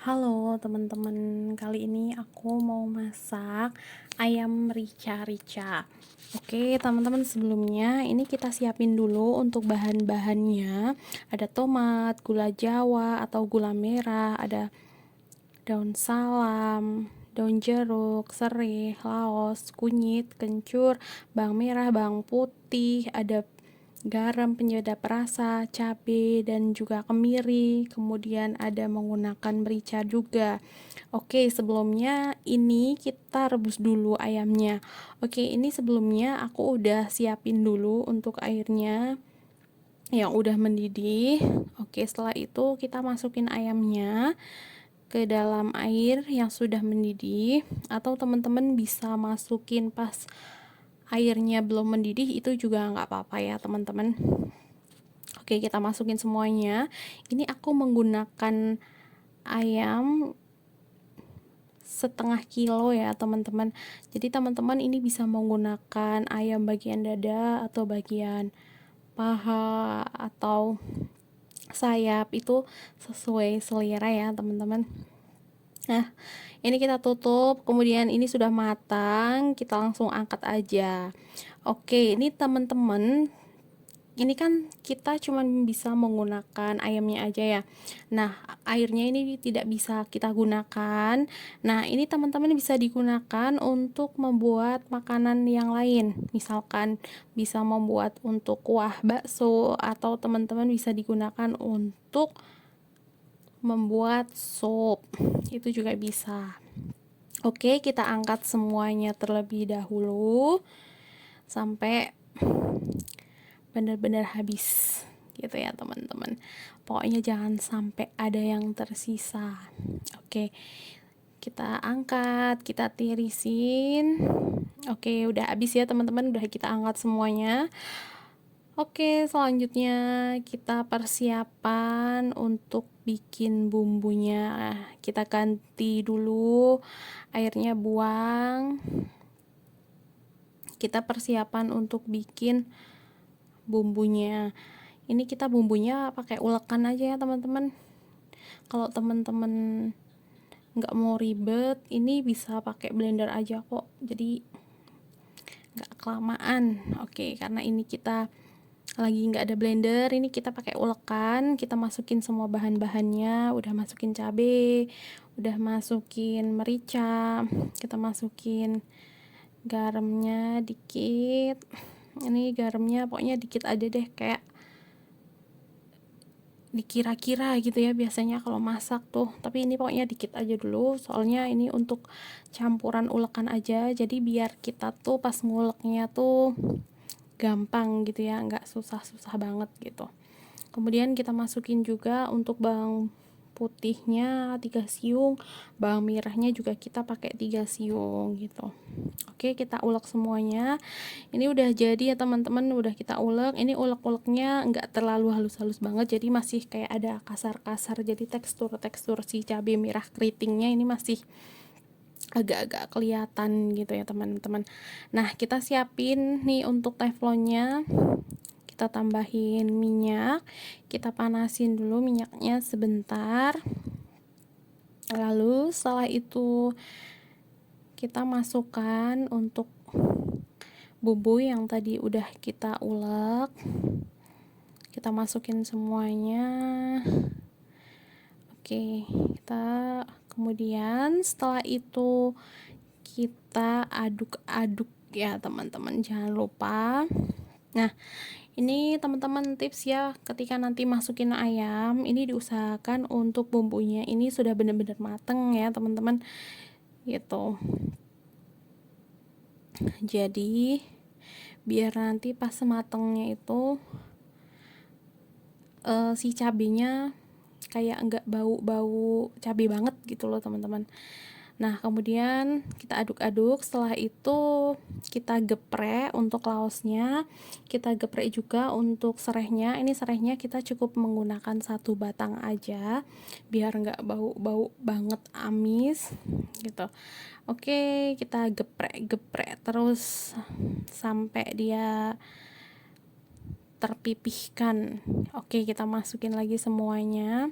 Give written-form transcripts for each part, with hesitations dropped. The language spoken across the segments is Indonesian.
Halo teman-teman, kali ini aku mau masak ayam rica-rica. Oke teman-teman, sebelumnya ini kita siapin dulu untuk bahan-bahannya. Ada tomat, gula jawa atau gula merah, ada daun salam, daun jeruk, serai, laos, kunyit, kencur, bawang merah, bawang putih, ada garam penyedap rasa, cabai, dan juga kemiri. Kemudian ada menggunakan merica juga. Oke, sebelumnya ini kita rebus dulu ayamnya. Oke, ini sebelumnya aku udah siapin dulu untuk airnya yang udah mendidih. Oke, setelah itu kita masukin ayamnya ke dalam air yang sudah mendidih, atau teman-teman bisa masukin pas airnya belum mendidih, itu juga nggak apa-apa ya teman-teman. Oke, kita masukin semuanya. Ini aku menggunakan ayam setengah kilo ya teman-teman. Jadi teman-teman ini bisa menggunakan ayam bagian dada atau bagian paha atau sayap, itu sesuai selera ya teman-teman. Nah, ini kita tutup, kemudian ini sudah matang, kita langsung angkat aja. Oke, ini teman-teman, ini kan kita cuma bisa menggunakan ayamnya aja ya. Nah, airnya ini tidak bisa kita gunakan. Nah, ini teman-teman bisa digunakan untuk membuat makanan yang lain. Misalkan bisa membuat untuk kuah bakso, atau teman-teman bisa digunakan untuk membuat sup. Itu juga bisa. Oke, kita angkat semuanya terlebih dahulu sampai benar-benar habis gitu ya teman-teman. Pokoknya jangan sampai ada yang tersisa. Oke, kita angkat, kita tirisin. Oke, udah habis ya teman-teman, udah kita angkat semuanya. Oke, selanjutnya kita persiapan untuk bikin bumbunya. Kita ganti dulu airnya, buang. Kita persiapan untuk bikin bumbunya. Ini kita bumbunya pakai ulekan aja ya teman-teman. Kalau teman-teman nggak mau ribet, ini bisa pakai blender aja kok, jadi nggak kelamaan. Oke, karena ini kita lagi nggak ada blender, ini kita pakai ulekan. Kita masukin semua bahan-bahannya, udah masukin cabai, udah masukin merica, kita masukin garamnya dikit. Ini garamnya pokoknya dikit aja deh, kayak dikira-kira gitu ya biasanya kalau masak tuh, tapi ini pokoknya dikit aja dulu, soalnya ini untuk campuran ulekan aja, jadi biar kita tuh pas nguleknya tuh gampang gitu ya, nggak susah-susah banget gitu. Kemudian kita masukin juga untuk bawang putihnya 3 siung, bawang merahnya juga kita pakai 3 siung gitu. Oke, kita ulek semuanya. Ini udah jadi ya teman-teman, udah kita ulek. Ini ulek-uleknya nggak terlalu halus-halus banget, jadi masih kayak ada kasar-kasar, jadi tekstur-tekstur si cabai merah keritingnya ini masih agak-agak kelihatan gitu ya teman-teman. Nah, kita siapin nih untuk teflonnya. Kita tambahin minyak, kita panasin dulu minyaknya sebentar. Lalu setelah itu kita masukkan untuk bumbu yang tadi udah kita ulek. Kita masukin semuanya. Oke, kita kemudian setelah itu kita aduk-aduk ya teman-teman, jangan lupa. Nah, ini teman-teman tips ya, ketika nanti masukin ayam, ini diusahakan untuk bumbunya ini sudah benar-benar mateng ya teman-teman gitu. Jadi biar nanti pas matengnya itu si cabenya kayak enggak bau-bau cabai banget gitu loh teman-teman. Nah, kemudian kita aduk-aduk. Setelah itu kita geprek untuk laosnya, kita geprek juga untuk serehnya. Ini serehnya kita cukup menggunakan 1 batang aja biar nggak bau-bau banget amis gitu. Oke, kita geprek-geprek terus sampai dia terpipihkan. Oke, kita masukin lagi semuanya.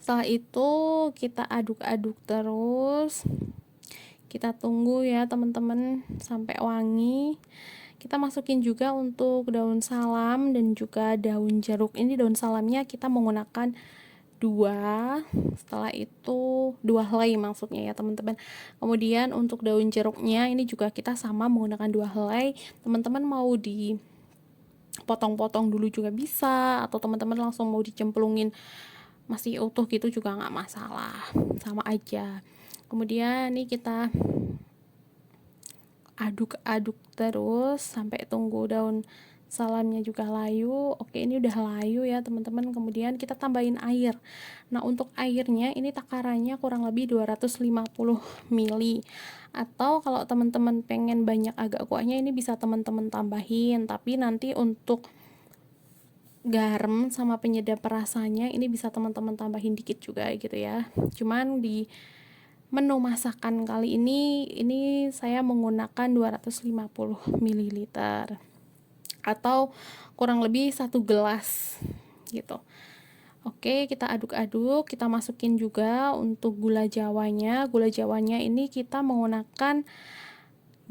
Setelah itu kita aduk-aduk terus, kita tunggu ya teman-teman sampai wangi. Kita masukin juga untuk daun salam dan juga daun jeruk. Ini daun salamnya kita menggunakan 2, setelah itu 2 helai maksudnya ya teman-teman. Kemudian untuk daun jeruknya ini juga kita sama menggunakan 2 helai. Teman-teman mau dipotong-potong dulu juga bisa, atau teman-teman langsung mau dicemplungin masih utuh gitu juga nggak masalah, sama aja. Kemudian ini kita aduk-aduk terus sampai tunggu daun salamnya juga layu. Oke, ini udah layu ya teman-teman. Kemudian kita tambahin air. Nah, untuk airnya ini takarannya kurang lebih 250 ml. Atau kalau teman-teman pengen banyak agak kuahnya, ini bisa teman-teman tambahin. Tapi nanti untuk garam sama penyedap rasanya ini bisa teman-teman tambahin dikit juga gitu ya. Cuman di menu masakan kali ini saya menggunakan 250 ml atau kurang lebih 1 gelas gitu. Oke, kita aduk-aduk, kita masukin juga untuk gula jawanya. Gula jawanya ini kita menggunakan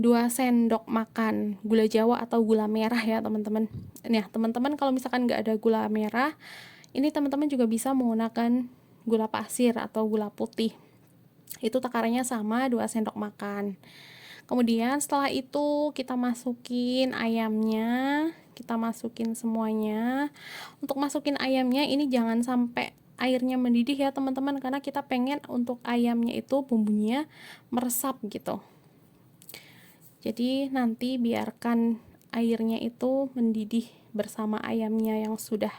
2 sendok makan gula jawa atau gula merah ya teman-teman. Nah, teman-teman kalau misalkan nggak ada gula merah, ini teman-teman juga bisa menggunakan gula pasir atau gula putih. Itu takarannya sama 2 sendok makan. Kemudian setelah itu kita masukin ayamnya, kita masukin semuanya. Untuk masukin ayamnya ini jangan sampai airnya mendidih ya teman-teman, karena kita pengen untuk ayamnya itu bumbunya meresap gitu. Jadi nanti biarkan airnya itu mendidih bersama ayamnya yang sudah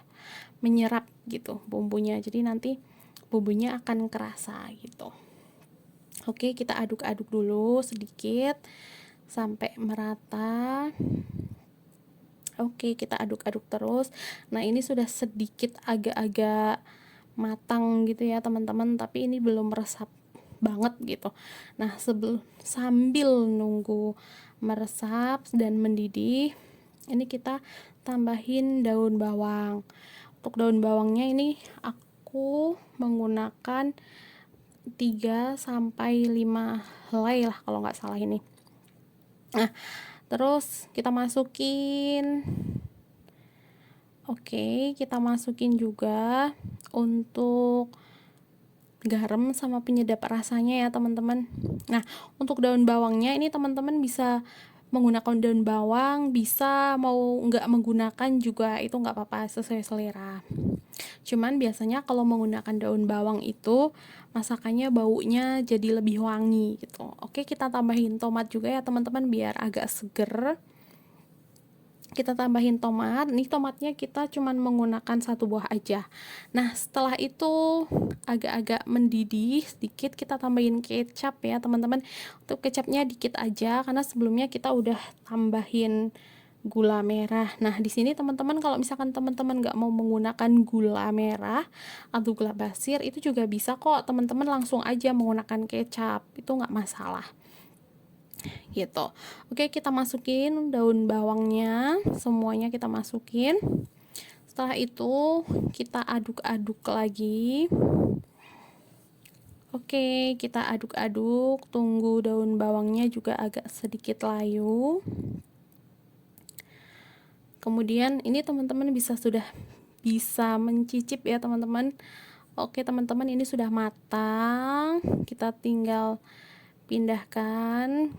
menyerap gitu bumbunya. Jadi nanti bumbunya akan kerasa gitu. Oke, kita aduk-aduk dulu sedikit sampai merata. Oke, kita aduk-aduk terus. Nah, ini sudah sedikit agak-agak matang gitu ya teman-teman, tapi ini belum meresap banget gitu. Nah, sambil nunggu meresap dan mendidih, ini kita tambahin daun bawang. Untuk daun bawangnya ini aku menggunakan 3 sampai 5 helai lah kalau nggak salah ini. Nah, terus kita masukin. Oke, kita masukin juga untuk garam sama penyedap rasanya ya teman-teman. Nah, untuk daun bawangnya ini teman-teman bisa menggunakan daun bawang, bisa mau nggak menggunakan juga itu nggak apa-apa, sesuai selera. Cuman biasanya kalau menggunakan daun bawang itu masakannya baunya jadi lebih wangi gitu. Oke, kita tambahin tomat juga ya teman-teman biar agak seger. Kita tambahin tomat. Nih tomatnya kita cuman menggunakan 1 buah aja. Nah, setelah itu agak-agak mendidih sedikit, kita tambahin kecap ya teman-teman. Untuk kecapnya dikit aja karena sebelumnya kita udah tambahin gula merah. Nah, di sini teman-teman kalau misalkan teman-teman nggak mau menggunakan gula merah atau gula pasir, itu juga bisa kok teman-teman langsung aja menggunakan kecap, itu nggak masalah gitu. Oke, kita masukin daun bawangnya, semuanya kita masukin. Setelah itu kita aduk-aduk lagi. Oke, kita aduk-aduk, tunggu daun bawangnya juga agak sedikit layu. Kemudian ini teman-teman sudah bisa mencicip ya teman-teman. Oke teman-teman, ini sudah matang, kita tinggal pindahkan.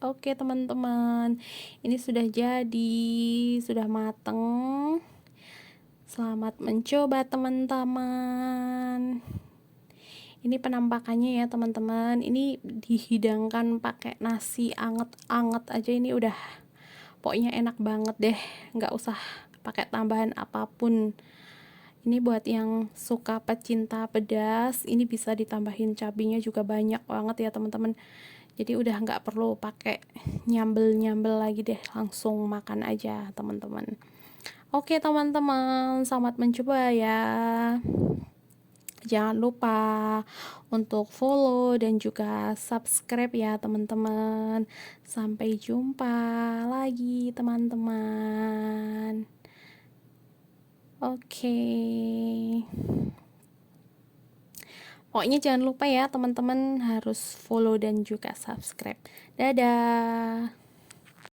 Oke teman-teman, ini sudah jadi, sudah matang. Selamat mencoba teman-teman. Ini penampakannya ya teman-teman. Ini dihidangkan pakai nasi anget-anget aja, ini udah pokoknya enak banget deh, nggak usah pakai tambahan apapun. Ini buat yang suka pecinta pedas, ini bisa ditambahin cabenya juga banyak banget ya teman-teman. Jadi udah nggak perlu pakai nyambel-nyambel lagi deh, langsung makan aja teman-teman. Oke teman-teman, selamat mencoba ya. Jangan lupa untuk follow dan juga subscribe ya teman-teman. Sampai jumpa lagi teman-teman. Oke. Pokoknya jangan lupa ya teman-teman harus follow dan juga subscribe. Dadah.